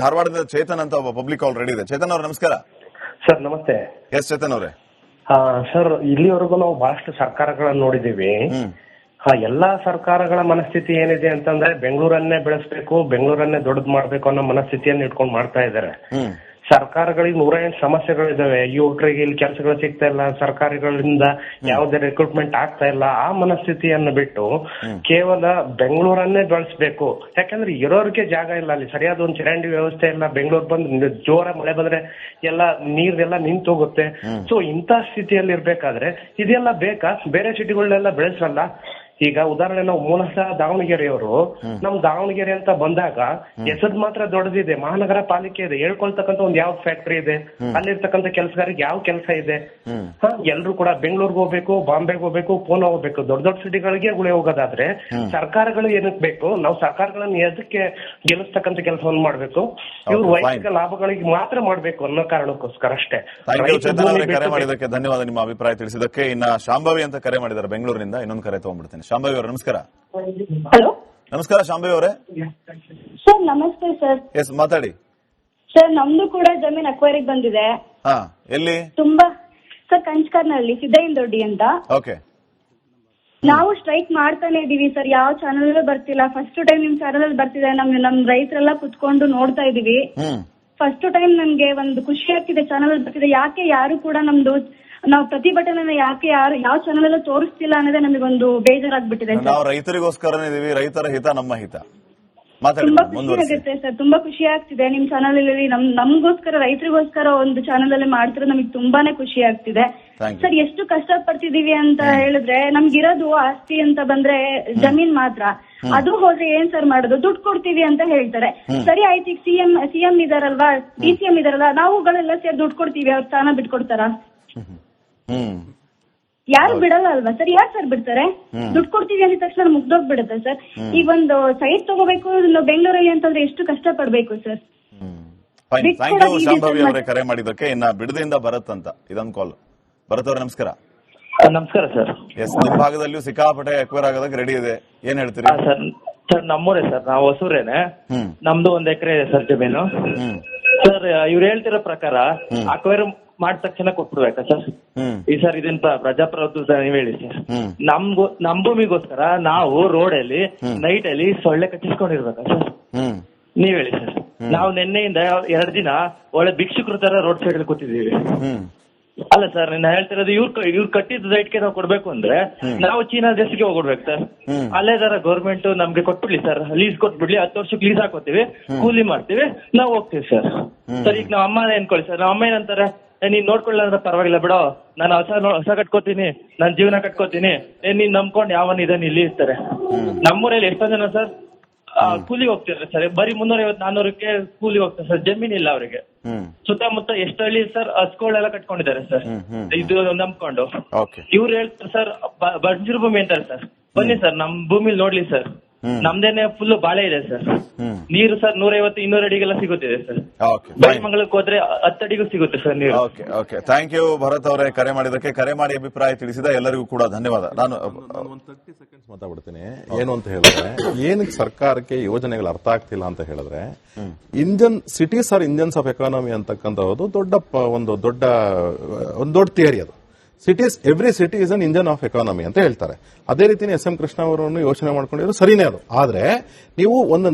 ಧಾರವಾಡದ ಚೇತನ್ ಅಂತ ಒಬ್ಬ ಪಬ್ಲಿಕ್ ಕಾಲ್ ರೆಡಿ ಇದೆ. ಚೇತನ್ ಅವ್ರೆ ನಮಸ್ಕಾರ. ಸರ್ ನಮಸ್ತೆ. ಎಸ್ ಚೇತನ್ ಅವರೇ. ಸರ್ ಇಲ್ಲಿವರೆಗೂ ನಾವು ಬಹಳಷ್ಟು ಸರ್ಕಾರಗಳನ್ನ ನೋಡಿದೀವಿ. ಎಲ್ಲಾ ಸರ್ಕಾರಗಳ ಮನಸ್ಥಿತಿ ಏನಿದೆ ಅಂತಂದ್ರೆ ಬೆಂಗಳೂರನ್ನೇ ಬೆಳೆಸಬೇಕು, ಬೆಂಗಳೂರನ್ನೇ ದೊಡ್ಡದು ಮಾಡ್ಬೇಕು ಅನ್ನೋ ಮನಸ್ಥಿತಿಯನ್ನು ಇಟ್ಕೊಂಡು ಮಾಡ್ತಾ ಇದ್ದಾರೆ. ಸರ್ಕಾರಗಳಿಗೆ 108 ಸಮಸ್ಯೆಗಳಿದಾವೆ. ಯುವಕರಿಗೆ ಇಲ್ಲಿ ಕೆಲಸಗಳು ಸಿಗ್ತಾ ಇಲ್ಲ, ಸರ್ಕಾರಗಳಿಂದ ಯಾವುದೇ ರಿಕ್ರೂಟ್ಮೆಂಟ್ ಆಗ್ತಾ ಇಲ್ಲ. ಆ ಮನಸ್ಥಿತಿಯನ್ನು ಬಿಟ್ಟು ಕೇವಲ ಬೆಂಗಳೂರನ್ನೇ ಬೆಳೆಸಬೇಕು. ಯಾಕಂದ್ರೆ ಇರೋರಿಗೆ ಜಾಗ ಇಲ್ಲ, ಅಲ್ಲಿ ಸರಿಯಾದ ಒಂದು ಚರಂಡಿ ವ್ಯವಸ್ಥೆ ಇಲ್ಲ. ಬೆಂಗಳೂರು ಬಂದು ಜೋರ ಮಳೆ ಬಂದ್ರೆ ಎಲ್ಲ ನೀರೆಲ್ಲ ನಿಂತು ಹೋಗುತ್ತೆ. ಸೊ ಇಂಥ ಸ್ಥಿತಿಯಲ್ಲಿ ಇರ್ಬೇಕಾದ್ರೆ ಇದೆಲ್ಲ ಬೇಕಾ? ಬೇರೆ ಸಿಟಿಗಳನ್ನೆಲ್ಲ ಬೆಳೆಸಲ್ಲ. ಈಗ ಉದಾಹರಣೆ ನಾವು ಮೂಲತಃ ದಾವಣಗೆರೆಯವರು, ನಮ್ ದಾವಣಗೆರೆ ಅಂತ ಬಂದಾಗ ಹೆಸರು ಮಾತ್ರ ದೊಡ್ಡದಿದೆ, ಮಹಾನಗರ ಪಾಲಿಕೆ ಇದೆ, ಹೇಳ್ಕೊಳ್ತಕ್ಕಂಥ ಒಂದ್ ಯಾವ ಫ್ಯಾಕ್ಟರಿ ಇದೆ, ಅಲ್ಲಿರ್ತಕ್ಕಂಥ ಕೆಲಸಗಾರಿಗೆ ಯಾವ ಕೆಲಸ ಇದೆ? ಎಲ್ರು ಕೂಡ ಬೆಂಗಳೂರಿಗೆ ಹೋಗ್ಬೇಕು, ಬಾಂಬೆಗೆ ಹೋಗ್ಬೇಕು, ಪೂನಾ ಹೋಗ್ಬೇಕು, ದೊಡ್ಡ ದೊಡ್ಡ ಸಿಟಿಗಳಿಗೆ ಗುಳೆ ಹೋಗೋದಾದ್ರೆ ಸರ್ಕಾರಗಳು ಏನಕ್ಕೆ ಬೇಕು? ನಾವು ಸರ್ಕಾರಗಳನ್ನ ಎದಕ್ಕೆ ಗೆಲ್ಲಿಸ್ತಕ್ಕಂಥ ಕೆಲಸವನ್ನು ಮಾಡ್ಬೇಕು? ಇವ್ರು ವೈಯಕ್ತಿಕ ಲಾಭಗಳಿಗೆ ಮಾತ್ರ ಮಾಡ್ಬೇಕು ಅನ್ನೋ ಕಾರಣಕ್ಕೋಸ್ಕರ ಅಷ್ಟೇ. ಕರೆ ಮಾಡಿದಕ್ಕೆ ಧನ್ಯವಾದ, ನಿಮ್ಮ ಅಭಿಪ್ರಾಯ ತಿಳಿಸಿದಕ್ಕೆ. ಇನ್ನ ಶಾಂಭವಿ ಅಂತ ಕರೆ ಮಾಡಿದ್ದಾರೆ ಬೆಂಗಳೂರಿನಿಂದ. ಇನ್ನೊಂದು ಕರೆ ತಗೊಂಡ್ಬಿಡ್ತೇನೆ. ಶಾಂಭವಿ ಅವರು ನಮಸ್ಕಾರ. ಹಲೋ ನಮಸ್ಕಾರ ಶಾಂಭವಿ ಅವರೇ. ಸರ್ ನಮಸ್ತೆ ಸರ್. ಎಸ್ ಮಾತಾಡಿ ಸರ್. ನಮ್ದು ಕೂಡ ಜಮೀನ್ ಅಕ್ವೈರಿಗೆ ಬಂದಿದೆ. ಎಲ್ಲಿ? ತುಂಬಾ ಸರ್ ಕಂಚ್ಕರ್ನಲ್ಲಿ ಸಿದ್ದಯ್ಯನ ದೊಡ್ಡಿ ಅಂತ. ಓಕೆ. ನಾವು ಸ್ಟ್ರೈಕ್ ಮಾಡ್ತಾನೆ ಇದೀವಿ ಸರ್, ಯಾವ ಚಾನಲ್ ಬರ್ತಿಲ್ಲ. ಫಸ್ಟ್ ಟೈಮ್ ನಿಮ್ ಚಾನಲ್ ಅಲ್ಲಿ ಬರ್ತಿದೆ. ನಮ್ ರೈತರೆಲ್ಲ ಕುತ್ಕೊಂಡು ನೋಡ್ತಾ ಇದೀವಿ. ಫಸ್ಟ್ ಟೈಮ್ ನನ್ಗೆ ಒಂದು ಖುಷಿ ಆಗ್ತಿದೆ ಚಾನಲ್ ಅಲ್ಲಿ ಬರ್ತಿದೆ. ಯಾಕೆ ಯಾರು ಕೂಡ ನಮ್ದು ನಾವು ಪ್ರತಿಭಟನೆ ಯಾಕೆ ಯಾವ ಚಾನಲ್ ಅಲ್ಲೂ ತೋರಿಸ್ತಿಲ್ಲ ಅನ್ನೋದೇ ನಮಗೊಂದು ಬೇಜಾರಾಗ್ಬಿಟ್ಟಿದೆ. ನಾವು ರೈತರಿಗೋಸ್ಕರನೇ ಇದೀವಿ, ರೈತರ ಹಿತ ನಮ್ಮ ಹಿತ. ತುಂಬಾ ಖುಷಿ ಆಗುತ್ತೆ ಸರ್, ತುಂಬಾ ಖುಷಿ ಆಗ್ತಿದೆ. ನಿಮ್ ಚಾನಲ್ ಅಲ್ಲಿ ನಮ್ಗೋಸ್ಕರ ರೈತರಿಗೋಸ್ಕರ ಒಂದು ಚಾನಲ್ ಅಲ್ಲಿ ಮಾಡ್ತಿರೋ ನಮಗೆ ತುಂಬಾನೇ ಖುಷಿ ಆಗ್ತಿದೆ ಸರ್. ಎಷ್ಟು ಕಷ್ಟ ಪಡ್ತಿದೀವಿ ಅಂತ ಹೇಳಿದ್ರೆ, ನಮ್ಗಿರೋದು ಆಸ್ತಿ ಅಂತ ಬಂದ್ರೆ ಜಮೀನ್ ಮಾತ್ರ. ಅದು ಹೋದ್ರೆ ಏನ್ ಸರ್ ಮಾಡೋದು? ದುಡ್ಡು ಕೊಡ್ತೀವಿ ಅಂತ ಹೇಳ್ತಾರೆ. ಸರಿ ಆಯ್ತು, ಈಗ ಸಿಎಂ ಇದಾರಲ್ವಾ, DCM ಇದಾರಲ್ಲ, ನಾವುಗಳೆಲ್ಲ ಸೇರಿ ದುಡ್ಡು ಕೊಡ್ತೀವಿ, ಅವ್ರ ಸ್ಥಾನ ಬಿಟ್ಕೊಡ್ತಾರ? ಯಾರು ಬಿಡಲ್ಲ ಅಲ್ವಾ ಸರ್? ಯಾರು ಸರ್ ಬಿಡ್ತಾರೆ? ದುಡ್ಡು ಕೊಡ್ತೀವಿ ಅಂದ ತಕ್ಷಣ ಮುಗ್ದೋಗ್ಬಿಡುತ್ತೆ ಸರ್. ಈಗ ಒಂದು ಸೈಟ್ ತಗೋಬೇಕು ಬೆಂಗಳೂರಲ್ಲಿ ಅಂತಂದ್ರೆ ಎಷ್ಟು ಕಷ್ಟ ಪಡ್ಬೇಕು ಸರ್. ಶಾಂಭವಿ ಅವರೇ ಕರೆ ಮಾಡಿದಕ್ಕೆ. ಇನ್ನ ಬಿಡದಿಂದ ಭರತ್ ಅಂತ ಇದೊಂದು ಕಾಲ್. ಭರತ್ ಅವ್ರೆ ನಮಸ್ಕಾರ. ನಮಸ್ಕಾರ ಸರ್. ಎಸ್, ನಿಮ್ ಭಾಗದಲ್ಲಿಯೂ ಸಿಕ್ಕಾಪಟ್ಟೆ ಎಕ್ವೈರ್ ಆಗೋದಕ್ಕೆ ರೆಡಿ ಇದೆ, ಏನ್ ಹೇಳ್ತೀರಿ? ಸರ್ ನಮ್ಮೂರೇ ಸರ್, ನಾವು ಹೊಸೂರೇನೆ. ನಮ್ದು 1 ಎಕರೆ ಇದೆ ಸರ್ ಜಮೀನು. ಸರ್ ಇವ್ರು ಹೇಳ್ತಿರೋ ಪ್ರಕಾರ ಅಕ್ವೈರ್ ಮಾಡಿದ ತಕ್ಷಣ ಕೊಟ್ಬಿಡ್ಬೇಕಾ ಸರ್? ಈ ಸರ್ ಇದನ್ ಪ್ರಜಾಪ್ರಭುತ್ವ ನೀವ್ ಹೇಳಿ ಸರ್. ನಮ್ ಭೂಮಿಗೋಸ್ಕರ ನಾವು ರೋಡ್ ಅಲ್ಲಿ ನೈಟ್ ಅಲ್ಲಿ ಸೊಳ್ಳೆ ಕಟ್ಟಿಸ್ಕೊಂಡಿರ್ಬೇಕಾ ಸರ್? ನೀವ್ ಹೇಳಿ ಸರ್. ನಾವು ನಿನ್ನೆಯಿಂದ 2 ದಿನ ಒಳ್ಳೆ ಭಿಕ್ಷುಕರ ತರ ರೋಡ್ ಸೈಡ್ ಅಲ್ಲಿ ಕೂತಿದೀವಿ. ಅಲ್ಲ ಸರ್, ನಾನು ಹೇಳ್ತಿರೋದು ಇವ್ರು ಕಟ್ಟಿದ ರೈಟ್ಗೆ ನಾವು ಕೊಡ್ಬೇಕು ಅಂದ್ರೆ ನಾವು ಚೀನಾ ದೇಶಕ್ಕೆ ಹೋಗ್ಬಿಡ್ಬೇಕು ಸರ್. ಅಲ್ಲೇ ತರ ಗೌರ್ಮೆಂಟ್ ನಮ್ಗೆ ಕೊಟ್ಬಿಡ್ಲಿ ಸರ್, ಲೀಸ್ ಕೊಟ್ಬಿಡ್ಲಿ, 10 ವರ್ಷಕ್ಕೆ ಲೀಸ್ ಹಾಕೋತೀವಿ, ಕೂಲಿ ಮಾಡ್ತೀವಿ, ನಾವು ಹೋಗ್ತೀವಿ ಸರ್. ಸರ್ ಈಗ ನಾವ್ ಅಮ್ಮ ಏನ್ಕೊಳ್ಳಿ ಸರ್, ನಮ್ಮ ಅಮ್ಮ ಏನಂತಾರೆ, ನೀನ್ ನೋಡ್ಕೊಳ್ಳ ಅಂದ್ರೆ ಪರವಾಗಿಲ್ಲ ಬಿಡೋ, ನಾನು ಹೊಸ ಕಟ್ಕೋತೀನಿ, ನಾನ್ ಜೀವನ ಕಟ್ಕೋತೀನಿ, ನೀನ್ ನಂಬ್ಕೊಂಡು ಯಾವನ್ ಇದನ್ನ ಇಲ್ಲಿ ಇರ್ತಾರೆ. ನಮ್ಮೂರಲ್ಲಿ ಎಷ್ಟೋ ಜನ ಸರ್ ಕೂಲಿ ಹೋಗ್ತಿರ್ತಾರೆ ಸರ್, ಬರೀ 350-400ಕ್ಕೆ ಕೂಲಿ ಹೋಗ್ತಾರೆ ಸರ್. ಜಮೀನ್ ಇಲ್ಲ ಅವರಿಗೆ. ಸುತ್ತಮುತ್ತ ಎಷ್ಟು ಹಳ್ಳಿ ಸರ್ ಹಸ್ಗಳೆಲ್ಲ ಕಟ್ಕೊಂಡಿದ್ದಾರೆ ಸರ್, ಇದು ನಂಬ್ಕೊಂಡು. ಇವ್ರು ಹೇಳ್ತಾರೆ ಸರ್ ಬಂಜರು ಭೂಮಿ ಅಂತಾರೆ ಸರ್. ಬನ್ನಿ ಸರ್ ನಮ್ ಭೂಮಿಲಿ ನೋಡ್ಲಿ ಸರ್, ನಮ್ದೇನೆ ಫುಲ್ ಬಾಳೆ ಇದೆ ಸರ್. ನೀರು ಸರ್ 150-200 ಅಡಿಗೆಲ್ಲ ಸಿಗುತ್ತಿದೆ ಸರ್. ಬೈಮಂಗಲಕ್ಕೆ ಹೋದ್ರೆ 10 ಅಡಿಗೂ ಸಿಗುತ್ತೆ ಸರ್ ನೀರು. ಓಕೆ, ಥ್ಯಾಂಕ್ ಯು ಭರತ್ ಅವರೇ ಕರೆ ಮಾಡಿದಕ್ಕೆ. ಕರೆ ಮಾಡಿ ಅಭಿಪ್ರಾಯ ತಿಳಿಸಿದ ಎಲ್ಲರಿಗೂ ಕೂಡ ಧನ್ಯವಾದ. ನಾನು 30 ಸೆಕೆಂಡ್ಸ್ ಮಾತಾಡ್ಬಿಡ್ತೀನಿ. ಏನು ಅಂತ ಹೇಳಿದ್ರೆ, ಏನಕ್ಕೆ ಸರ್ಕಾರಕ್ಕೆ ಯೋಜನೆಗಳು ಅರ್ಥ ಆಗ್ತಿಲ್ಲ ಅಂತ ಹೇಳಿದ್ರೆ, ಸಿಟೀಸ್ ಆರ್ ಇಂಜನ್ಸ್ ಆಫ್ ಎಕಾನಮಿ ಅಂತಕ್ಕಂಥದ್ದು ಒಂದು ದೊಡ್ಡ ಥಿಯರಿ. ಅದು every city is an engine of economy ಅಂತ ಹೇಳ್ತಾರೆ. ಅದೇ ರೀತಿ SM ಕೃಷ್ಣ ಅವರನ್ನು ಯೋಚನೆ ಮಾಡ್ಕೊಂಡಿದ್ರು, ಸರಿನೇ ಅದು. ಆದ್ರೆ ನೀವು ಒಂದು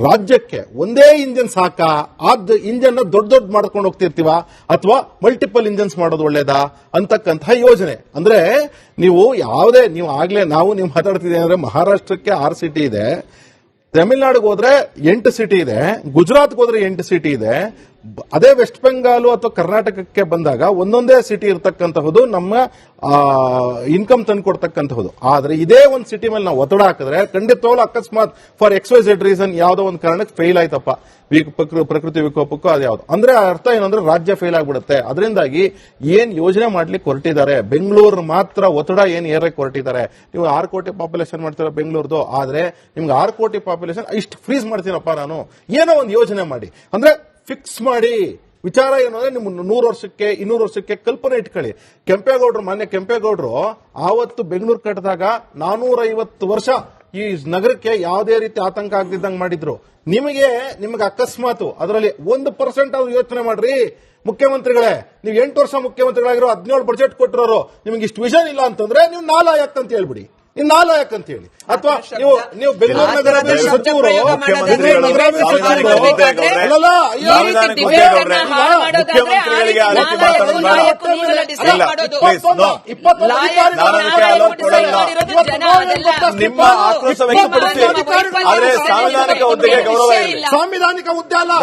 ರಾಜ್ಯಕ್ಕೆ ಒಂದೇ ಇಂಜನ್ ಸಾಕಾ? ಆದ್ ಇಂಜನ್ ದೊಡ್ಡ ಮಾಡ್ಕೊಂಡು ಹೋಗ್ತಿರ್ತೀವ ಅಥವಾ ಮಲ್ಟಿಪಲ್ ಇಂಜನ್ಸ್ ಮಾಡೋದು ಒಳ್ಳೇದಾ ಅಂತಕ್ಕಂತಹ ಯೋಜನೆ. ಅಂದ್ರೆ ನೀವು ನೀವು ಮಾತಾಡ್ತಿದ್ದೀವಿ ಅಂದ್ರೆ, ಮಹಾರಾಷ್ಟ್ರಕ್ಕೆ 6 ಸಿಟಿ ಇದೆ, ತಮಿಳುನಾಡಿಗೆ ಹೋದ್ರೆ 8 ಸಿಟಿ ಇದೆ, ಗುಜರಾತ್ಗೆ ಹೋದ್ರೆ 8 ಸಿಟಿ ಇದೆ. ಅದೇ ವೆಸ್ಟ್ ಬೆಂಗಾಲು ಅಥವಾ ಕರ್ನಾಟಕಕ್ಕೆ ಬಂದಾಗ ಒಂದೊಂದೇ ಸಿಟಿ ಇರತಕ್ಕಂತಹದ್ದು ನಮ್ಮ ಇನ್ಕಮ್ ತಂದು ಕೊಡ್ತಕ್ಕಂತಹದ್ದು. ಆದ್ರೆ ಇದೇ ಒಂದು ಸಿಟಿ ಮೇಲೆ ನಾವು ಒತ್ತಡ ಹಾಕಿದ್ರೆ ಖಂಡಿತವಾಗ್ಲೂ ಅಕಸ್ಮಾತ್ ಫಾರ್ XYZ ರೀಸನ್ ಯಾವುದೋ ಒಂದು ಕಾರಣಕ್ಕೆ ಫೇಲ್ ಆಯ್ತಪ್ಪ, ಪ್ರಕೃತಿ ವಿಕೋಪಕ್ಕೂ ಅದು ಯಾವ್ದು ಅಂದ್ರೆ ಅರ್ಥ ಏನಂದ್ರೆ ರಾಜ್ಯ ಫೇಲ್ ಆಗ್ಬಿಡುತ್ತೆ. ಅದರಿಂದಾಗಿ ಏನ್ ಯೋಜನೆ ಮಾಡ್ಲಿಕ್ಕೆ ಹೊರಟಿದ್ದಾರೆ, ಬೆಂಗಳೂರು ಮಾತ್ರ ಒತ್ತಡ ಏನ್ ಏರಕ್ಕೆ ಹೊರಟಿದ್ದಾರೆ. ನೀವು 6 ಕೋಟಿ ಪಾಪ್ಯುಲೇಷನ್ ಮಾಡ್ತೀರ ಬೆಂಗಳೂರ್ದು, ಆದ್ರೆ ನಿಮ್ಗೆ 6 ಕೋಟಿ ಪಾಪ್ಯುಲೇಷನ್ ಇಷ್ಟು ಫ್ರೀಸ್ ಮಾಡ್ತೀನಪ್ಪ ನಾನು, ಏನೋ ಒಂದು ಯೋಜನೆ ಮಾಡಿ ಅಂದ್ರೆ ಫಿಕ್ಸ್ ಮಾಡಿ. ವಿಚಾರ ಏನು ಅಂದ್ರೆ, ನಿಮ್ 100 ವರ್ಷಕ್ಕೆ 200 ವರ್ಷಕ್ಕೆ ಕಲ್ಪನೆ ಇಟ್ಕೊಳ್ಳಿ. ಮಾನ್ಯ ಕೆಂಪೇಗೌಡರು ಆವತ್ತು ಬೆಂಗಳೂರು ಕಟ್ಟಿದಾಗ 450 ವರ್ಷ ಈ ನಗರಕ್ಕೆ ಯಾವುದೇ ರೀತಿ ಆತಂಕ ಆಗದಿದ್ದಂಗೆ ಮಾಡಿದ್ರು. ನಿಮಗೆ ಅಕಸ್ಮಾತ್ ಅದರಲ್ಲಿ 1% ಅವ್ರು ಯೋಚನೆ ಮಾಡ್ರಿ ಮುಖ್ಯಮಂತ್ರಿಗಳೇ. ನೀವು 8 ವರ್ಷ ಮುಖ್ಯಮಂತ್ರಿಗಳಾಗಿರೋ 17 ಬಜೆಟ್ ಕೊಟ್ಟಿರೋರು ನಿಮಗೆ ಇಷ್ಟು ವಿಷನ್ ಇಲ್ಲ ಅಂತಂದ್ರೆ ನೀವು ನಾಲಾಯಕ್ ಅಂತ ಹೇಳ್ಬಿಡಿ. ಇನ್ನು ನಾಲಾಯಕ್ ಅಂತ ಹೇಳಿ, ಅಥವಾ ನೀವು ಬೆಂಗಳೂರು ನಗರಾಭಿವೃದ್ಧಿ ಸಚಿವರು ನಿಮ್ಮ ಆಕ್ರೋಶ ವ್ಯಕ್ತಪಡಿಸಿ, ಆದರೆ ಸಾಂವಿಧಾನಿಕ ಹುದ್ದೆಗೆ ಗೌರವ ಇಲ್ಲ. ಸಾಂವಿಧಾನಿಕ ಹುದ್ದೆ ಅಲ್ಲ,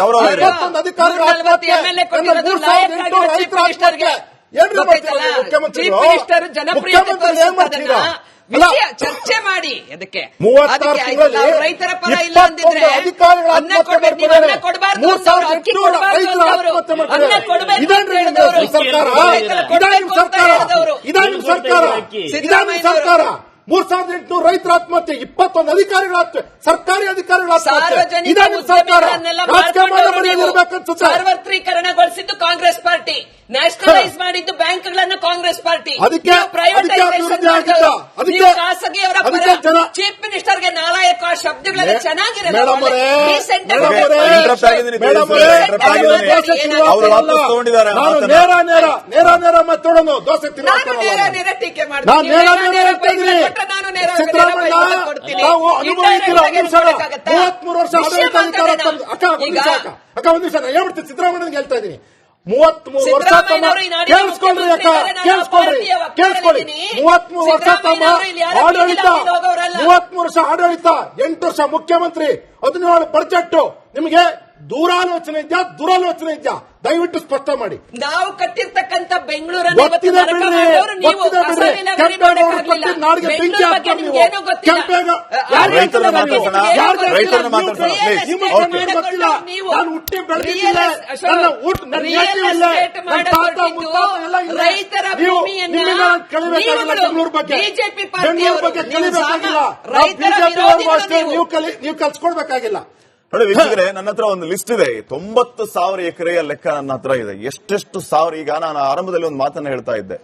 ಅಧಿಕಾರಿಗಳು ಚರ್ಚೆ ಮಾಡಿ ಅದಕ್ಕೆ 36 ತಿಂಗಳಲ್ಲಿ ರೈತರ ಪರ ಇಲ್ಲ ಅಂದಿದ್ರೆ ಅನ್ನ ಕೊಡಬಾರ್ದು, ಸರ್ಕಾರ 3800 ರೈತರ ಆತ್ಮಹತ್ಯೆ, 21 ಅಧಿಕಾರಿಗಳ ಸರ್ಕಾರಿ ಅಧಿಕಾರಿಗಳ ಸಾರ್ವತ್ರೀಕರಣಗೊಳಿಸಿದ್ದು ಕಾಂಗ್ರೆಸ್ ಪಾರ್ಟಿ, ನ್ಯಾಷನಲೈಸ್ ಮಾಡಿದ್ದು ಬ್ಯಾಂಕ್ಗಳನ್ನು ಕಾಂಗ್ರೆಸ್ ಪಾರ್ಟಿ, ಖಾಸಗಿಯವರ ಚೀಫ್ ಮಿನಿಸ್ಟರ್ಗೆ ನಾಲಾಯಕ ಶಬ್ದಗಳೆಲ್ಲ ಚೆನ್ನಾಗಿರಲ್ಲ. ನೇರ ಮಾತಾಡೋಣ, ದೋಸೆ ನೇರ ಟೀಕೆ ಮಾಡ್ತೀನಿ. ನಾವು ಅನುಭವಿಸಿಲ್ಲ. 33 ವರ್ಷ ಅಕ್ಕ ಒಂದು ನಿಮಿಷ ಹೇಳ್ಬಿಡ್ತೀನಿ. ಸಿದ್ದರಾಮಯ್ಯನಿಗೆ ಹೇಳ್ತಾ ಇದ್ದೀನಿ, 33 ವರ್ಷ ಕೇಳಿಸ್ಕೊಳ್ರಿ ಅಕ್ಕ, ಕೇಳಿಸ್ಕೊಳ್ಳಿ. 33 ವರ್ಷ ತಮ್ಮ ಆಡಳಿತ, 33 ವರ್ಷ ಆಡಳಿತ, 8 ವರ್ಷ ಮುಖ್ಯಮಂತ್ರಿ, 17 ಬಜೆಟ್. ನಿಮಗೆ ದೂರಾಲೋಚನೆ ಇದೆಯಾ ದುರಾಲೋಚನೆ ಇದೆಯಾ? ದಯವಿಟ್ಟು ಸ್ಪಷ್ಟ ಮಾಡಿ. ನಾವು ಕಟ್ಟಿರ್ತಕ್ಕಂಥ ಬೆಂಗಳೂರನ್ನು ರೈತರ ಬಿಜೆಪಿ ನೀವು ಕಲ್ಸ್ಕೊಡ್ಬೇಕಾಗಿಲ್ಲ. ನೋಡಿ ವೀಕ್ಷಕರೇ, ನನ್ನ ಹತ್ರ ಒಂದು ಲಿಸ್ಟ್ ಇದೆ. 90,000 ಎಕರೆಯ ಲೆಕ್ಕ ನನ್ನ ಹತ್ರ ಇದೆ. ಎಷ್ಟೆಷ್ಟು ಸಾವಿರ. ಈಗ ನಾನು ಆರಂಭದಲ್ಲಿ ಒಂದು ಮಾತನ್ನ ಹೇಳ್ತಾ ಇದ್ದೆ,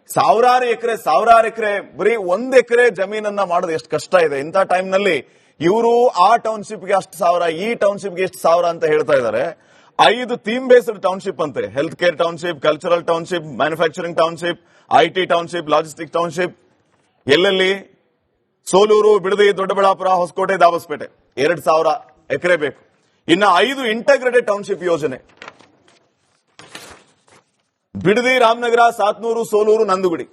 ಸಾವಿರಾರು ಎಕರೆ ಬರೀ 1 ಎಕರೆ ಜಮೀನನ್ನ ಮಾಡೋದು ಎಷ್ಟು ಕಷ್ಟ ಇದೆ. ಇಂಥ ಟೈಮ್ ನಲ್ಲಿ ಇವರು ಆ ಟೌನ್ಶಿಪ್ಗೆ ಅಷ್ಟು ಸಾವಿರ, ಈ ಟೌನ್ಶಿಪ್ಗೆ ಎಷ್ಟು ಸಾವಿರ ಅಂತ ಹೇಳ್ತಾ ಇದ್ದಾರೆ. 5 ಥೀಮ್ ಬೇಸ್ಡ್ ಟೌನ್ಶಿಪ್ ಅಂತೆ. Health care township, cultural township, manufacturing township, IT township, logistic township. ಎಲ್ಲೆಲ್ಲಿ? ಸೋಲೂರು, ಬಿಡದಿ, ದೊಡ್ಡಬಳ್ಳಾಪುರ, ಹೊಸಕೋಟೆ, ದಾಬಸ್ಪೇಟೆ. 2,000 ಎಕರೆ ಬೇಕು. ಇನ್ನ 5 ಇಂಟಗ್ರೇಟೆಡ್ ಟೌನ್ಶಿಪ್ ಯೋಜನೆ. ಬಿಡದಿ, ರಾಮನಗರ, ಸಾತ್ನೂರು, ಸೋಲೂರು, ನಂದುಗುಡಿ.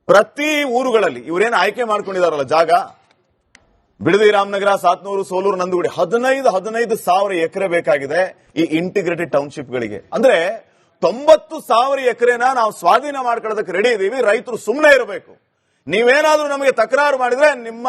ಪ್ರತಿ ಊರುಗಳಲ್ಲಿ ಇವರೇನು ಆಯ್ಕೆ ಮಾಡ್ಕೊಂಡಿದಾರಲ್ಲ ಜಾಗ, ಬಿಡದಿ, ರಾಮನಗರ, ಸಾತ್ನೂರು, ಸೋಲೂರು, ನಂದುಗುಡಿ, 15,000 ಎಕರೆ ಬೇಕಾಗಿದೆ ಈ ಇಂಟಿಗ್ರೇಟೆಡ್ ಟೌನ್ಶಿಪ್ ಗಳಿಗೆ. ಅಂದ್ರೆ 90,000 ಎಕರೆನ ನಾವು ಸ್ವಾಧೀನ ಮಾಡ್ಕೊಳ್ಳೋದಕ್ಕೆ ರೆಡಿ ಇದೀವಿ. ರೈತರು ಸುಮ್ಮನೆ ಇರಬೇಕು. ನೀವೇನಾದ್ರೂ ನಮಗೆ ತಕರಾರು ಮಾಡಿದ್ರೆ ನಿಮ್ಮನ್ನ